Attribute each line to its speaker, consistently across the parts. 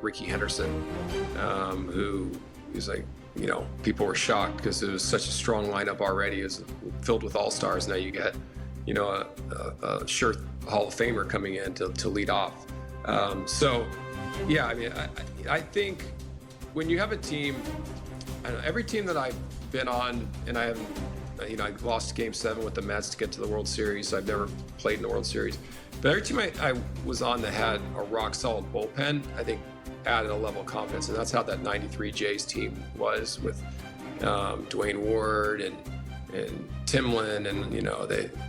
Speaker 1: Ricky Henderson, who is like, people were shocked because it was such a strong lineup already. It was filled with all-stars. Now you get, a sure Hall of Famer coming in to lead off. I think when you have a team, I don't know, every team that I've been on, and I haven't, I lost Game 7 with the Mets to get to the World Series. So I've never played in the World Series. But every team I was on that had a rock-solid bullpen, I think added a level of confidence. And that's how that 93 Jays team was with Dwayne Ward and Timlin, and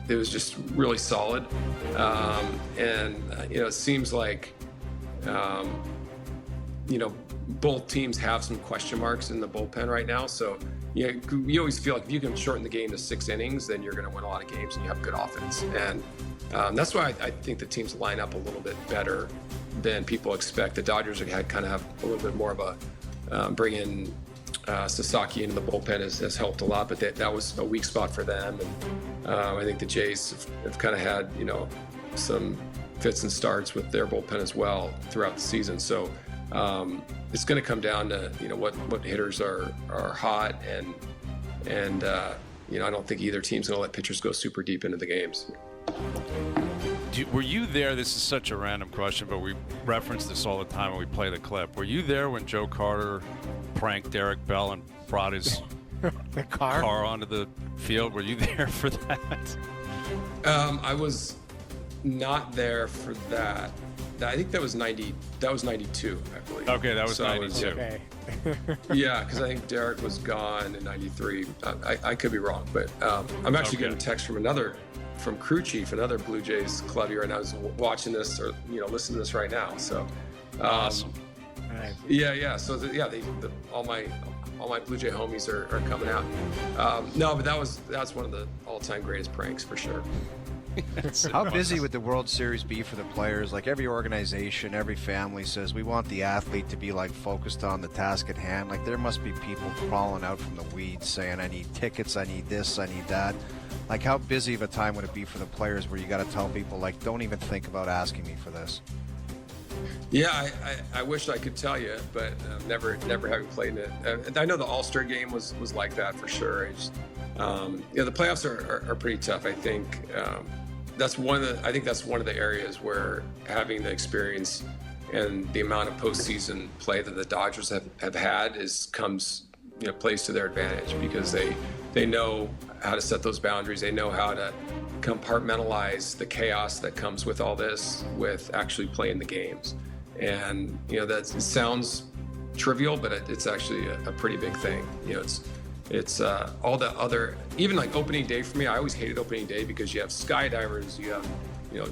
Speaker 1: it was just really solid. It seems like both teams have some question marks in the bullpen right now. So you always feel like if you can shorten the game to 6 innings, then you're going to win a lot of games and you have good offense. And that's why I think the teams line up a little bit better than people expect. The Dodgers kind of have a little bit more of a bring in Sasaki into the bullpen has helped a lot, but that was a weak spot for them. And I think the Jays have kind of had some fits and starts with their bullpen as well throughout the season. So it's going to come down to what hitters are hot, and I don't think either team's going to let pitchers go super deep into the games.
Speaker 2: Were you there? This is such a random question, but we reference this all the time when we play the clip. Were you there when Joe Carter pranked Derek Bell and brought his
Speaker 3: the car
Speaker 2: onto the field? Were you there for that?
Speaker 1: I was not there for that. I think that was 90. That was 92, I believe.
Speaker 2: Okay, that was 92.
Speaker 3: Okay.
Speaker 1: Yeah, because I think Derek was gone in 93. I could be wrong, but I'm actually getting a text from crew chief, another Blue Jays club here, and I was watching this or listening to this right now. So
Speaker 2: awesome.
Speaker 3: Nice.
Speaker 1: Yeah. So all my Blue Jay homies are coming out. No, but that's one of the all-time greatest pranks for sure.
Speaker 4: How busy would the World Series be for the players? Like every organization, every family says we want the athlete to be like focused on the task at hand. Like there must be people crawling out from the weeds saying, I need tickets, I need this, I need that. Like how busy of a time would it be for the players where you got to tell people like, don't even think about asking me for this?
Speaker 1: Yeah, I wish I could tell you, but never having played in it. I know the All-Star game was like that for sure. The playoffs are pretty tough. I think that's one of the areas where having the experience and the amount of postseason play that the Dodgers have had plays to their advantage, because they know how to set those boundaries. They know how to compartmentalize the chaos that comes with all this, with actually playing the games. And it sounds trivial, but it's actually a pretty big thing. It's all the other, even like opening day for me. I always hated opening day because you have skydivers, you have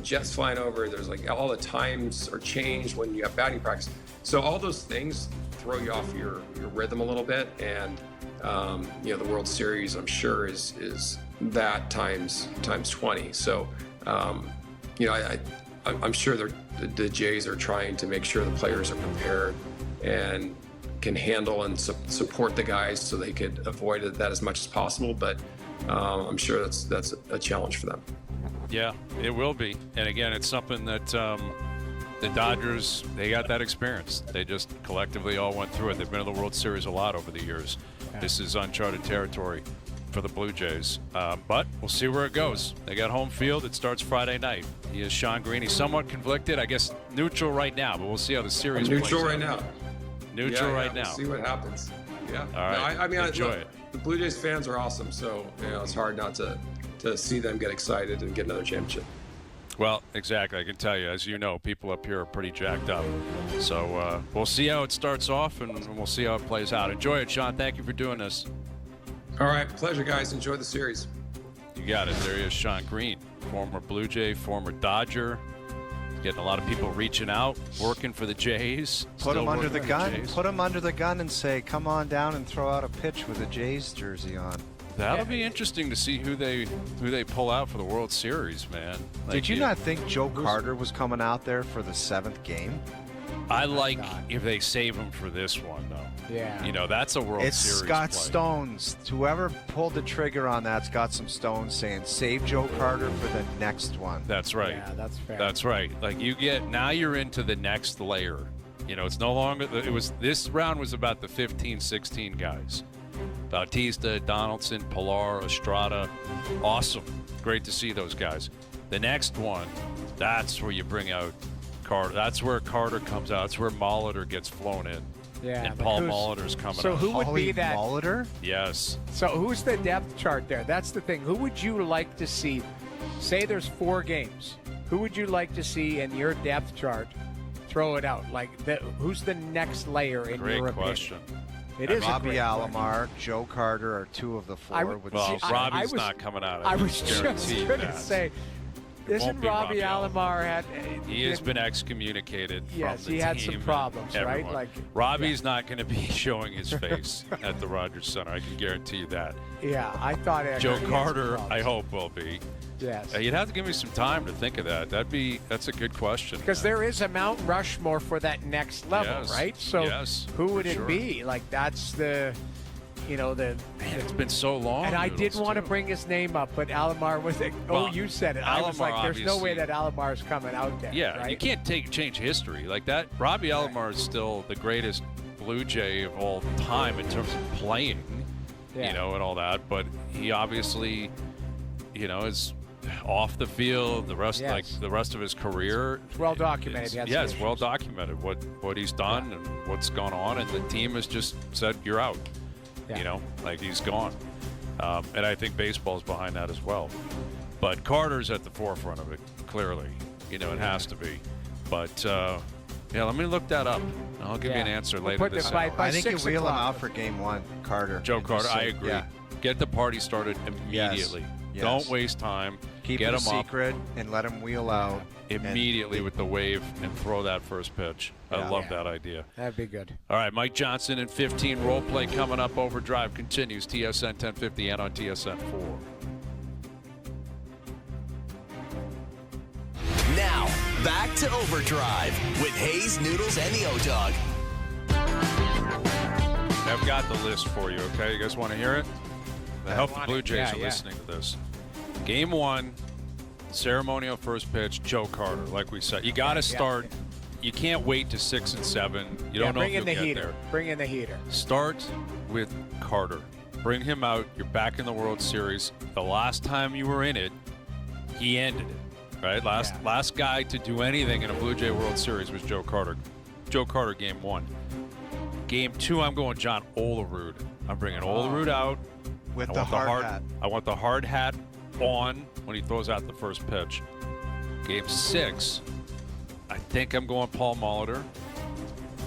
Speaker 1: jets flying over. There's like all the times are changed when you have batting practice. So all those things throw you off your rhythm a little bit. And the World Series, I'm sure, is that times 20. So I'm sure the Jays are trying to make sure the players are prepared and can handle and support the guys so they could avoid that as much as possible. But I'm sure that's a challenge for them.
Speaker 2: Yeah, it will be. And again, it's something that the Dodgers, they got that experience. They just collectively all went through it. They've been in the World Series a lot over the years. Yeah. This is uncharted territory for the Blue Jays. But we'll see where it goes. They got home field. It starts Friday night. He is Sean Green. He's somewhat conflicted. I guess neutral right now, but we'll see how the series plays
Speaker 1: neutral
Speaker 2: out.
Speaker 1: right now.
Speaker 2: Neutral right now.
Speaker 1: We'll see what happens. Yeah.
Speaker 2: All right. Enjoy it.
Speaker 1: The Blue Jays fans are awesome, so it's hard not to see them get excited and get another championship.
Speaker 2: Well, exactly. I can tell you, as you know, people up here are pretty jacked up. So we'll see how it starts off, and we'll see how it plays out. Enjoy it, Sean. Thank you for doing this.
Speaker 1: All right. Pleasure, guys. Enjoy the series.
Speaker 2: You got it. There he is, Sean Green, former Blue Jay, former Dodger. Getting a lot of people reaching out, working for the Jays.
Speaker 4: Put him under the gun. Put him under the gun and say, come on down and throw out a pitch with a Jays jersey on.
Speaker 2: That'll be interesting to see who they pull out for the World Series, man.
Speaker 4: Did you not think Joe Carter was coming out there for the 7th game?
Speaker 2: I like if they save him for this one, though.
Speaker 3: Yeah.
Speaker 2: That's a World Series
Speaker 4: It's got
Speaker 2: play.
Speaker 4: stones. Whoever pulled the trigger on that's got some stones saying, save Joe Carter for the next one.
Speaker 2: That's right.
Speaker 3: Yeah, that's fair.
Speaker 2: That's right. Like now you're into the next layer You know, it's no longer. This round was about the 15, 16 guys. Bautista, Donaldson, Pilar, Estrada. Awesome. Great to see those guys. The next one, that's where you bring out Carter. That's where Carter comes out. That's where Molitor gets flown in.
Speaker 3: Yeah,
Speaker 2: and
Speaker 3: but
Speaker 2: Paul Molitor's coming
Speaker 3: so
Speaker 2: out.
Speaker 3: who would be that?
Speaker 4: Molitor?
Speaker 2: Yes.
Speaker 3: So who's the depth chart there? That's the thing. Who would you like to see? Say there's 4 games. Who would you like to see in your depth chart? Throw it out. Like, who's the next layer in
Speaker 2: Great
Speaker 3: your
Speaker 2: question.
Speaker 3: opinion? It is
Speaker 4: Robbie
Speaker 3: a great question.
Speaker 4: Alomar, Joe Carter are 2 of the 4.
Speaker 2: Well,
Speaker 3: I
Speaker 2: Robbie's
Speaker 3: was-
Speaker 2: not coming out.
Speaker 3: I was just
Speaker 2: guarantee
Speaker 3: going to
Speaker 2: that.
Speaker 3: say, isn't
Speaker 2: be
Speaker 3: Robbie
Speaker 2: Robbie
Speaker 3: Alomar had?
Speaker 2: He has been excommunicated
Speaker 3: Yes,
Speaker 2: from the
Speaker 3: he had some
Speaker 2: team and
Speaker 3: problems, right?
Speaker 2: everyone.
Speaker 3: Like,
Speaker 2: Robbie's not going to be showing his face at the Rogers Center. I can guarantee you that.
Speaker 3: Yeah, I thought
Speaker 2: Joe
Speaker 3: he had some
Speaker 2: Carter,
Speaker 3: problems.
Speaker 2: I hope, will be.
Speaker 3: Yes.
Speaker 2: You'd have to give me some time to think of that. That's a good question.
Speaker 3: Because there is a Mount Rushmore for that next level,
Speaker 2: Yes,
Speaker 3: right? So
Speaker 2: yes,
Speaker 3: who would
Speaker 2: for
Speaker 3: it
Speaker 2: sure.
Speaker 3: be? Like, that's the,
Speaker 2: Man, it's been so long.
Speaker 3: and I didn't
Speaker 2: Noodles,
Speaker 3: want to
Speaker 2: too.
Speaker 3: bring his name up, but Alomar was like,
Speaker 2: Well,
Speaker 3: you said it. I was
Speaker 2: Alomar,
Speaker 3: like, there's no way
Speaker 2: obviously-
Speaker 3: that Alomar's coming out there.
Speaker 2: Yeah,
Speaker 3: right?
Speaker 2: you can't change history like that. Robbie Alomar is still the greatest Blue Jay of all time in terms of playing,
Speaker 3: Yeah.
Speaker 2: you know, and all that. But he obviously, you know, is off the field. The rest,
Speaker 3: Yes.
Speaker 2: like the rest of his career,
Speaker 3: It's well documented.
Speaker 2: It's,
Speaker 3: He had
Speaker 2: yeah,
Speaker 3: some
Speaker 2: it's well
Speaker 3: issues.
Speaker 2: documented what he's done and what's gone on, and the team has just said you're out.
Speaker 3: Yeah.
Speaker 2: You know, like he's gone, and I think baseball's behind that as well. But Carter's at the forefront of it, clearly. You know, it has to be. But yeah, let me look that up. I'll give you an
Speaker 3: Yeah.
Speaker 2: answer
Speaker 3: We'll
Speaker 2: later
Speaker 3: put
Speaker 2: this
Speaker 3: the
Speaker 2: hour.
Speaker 3: fight by
Speaker 4: I think you
Speaker 3: 6
Speaker 4: wheel him
Speaker 3: o'clock.
Speaker 4: out for game 1, Carter.
Speaker 2: Joe
Speaker 4: And
Speaker 2: Carter,
Speaker 4: just
Speaker 2: I
Speaker 4: say-
Speaker 2: agree.
Speaker 4: Yeah.
Speaker 2: Get the party started immediately.
Speaker 4: Yes.
Speaker 2: Don't waste time.
Speaker 4: Keep
Speaker 2: Get
Speaker 4: it a
Speaker 2: him up
Speaker 4: secret and let him wheel out.
Speaker 2: immediately with the wave and throw that first pitch. I
Speaker 4: Yeah.
Speaker 2: love that idea.
Speaker 3: That'd be good.
Speaker 2: All right, Mike Johnson and 15 role play coming up. Overdrive continues. TSN 1050 and on TSN 4.
Speaker 5: Now, back to Overdrive with Hayes, Noodles, and the O-Dog.
Speaker 2: I've got the list for you, okay? You guys want to hear it? I hope the
Speaker 3: want
Speaker 2: Blue
Speaker 3: it.
Speaker 2: Jays
Speaker 3: Yeah,
Speaker 2: are
Speaker 3: yeah.
Speaker 2: listening to this. Game 1, ceremonial first pitch, Joe Carter, like we said. You got to start. You can't wait to 6 and 7. You don't know
Speaker 3: bring
Speaker 2: if
Speaker 3: in
Speaker 2: you'll
Speaker 3: the
Speaker 2: get
Speaker 3: heater.
Speaker 2: there.
Speaker 3: Bring in the heater.
Speaker 2: Start with Carter. Bring him out. You're back in the World Series. The last time you were in it, he ended it. Right? Last guy to do anything in a Blue Jay World Series was Joe Carter. Joe Carter, game 1. Game 2, I'm going John Olerud. I'm bringing Olerud out.
Speaker 4: With
Speaker 2: I
Speaker 4: the
Speaker 2: want
Speaker 4: hard hat.
Speaker 2: I want the hard hat on when he throws out the first pitch. Game 6, I think I'm going Paul Molitor.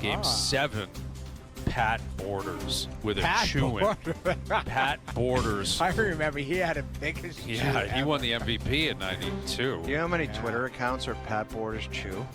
Speaker 2: Game 7, Pat Borders with a chew-in. Pat Borders.
Speaker 3: I remember he had a biggest chew
Speaker 2: Yeah, he
Speaker 3: ever.
Speaker 2: won the MVP in '92.
Speaker 4: Do you know how many Twitter accounts are Pat Borders Chew?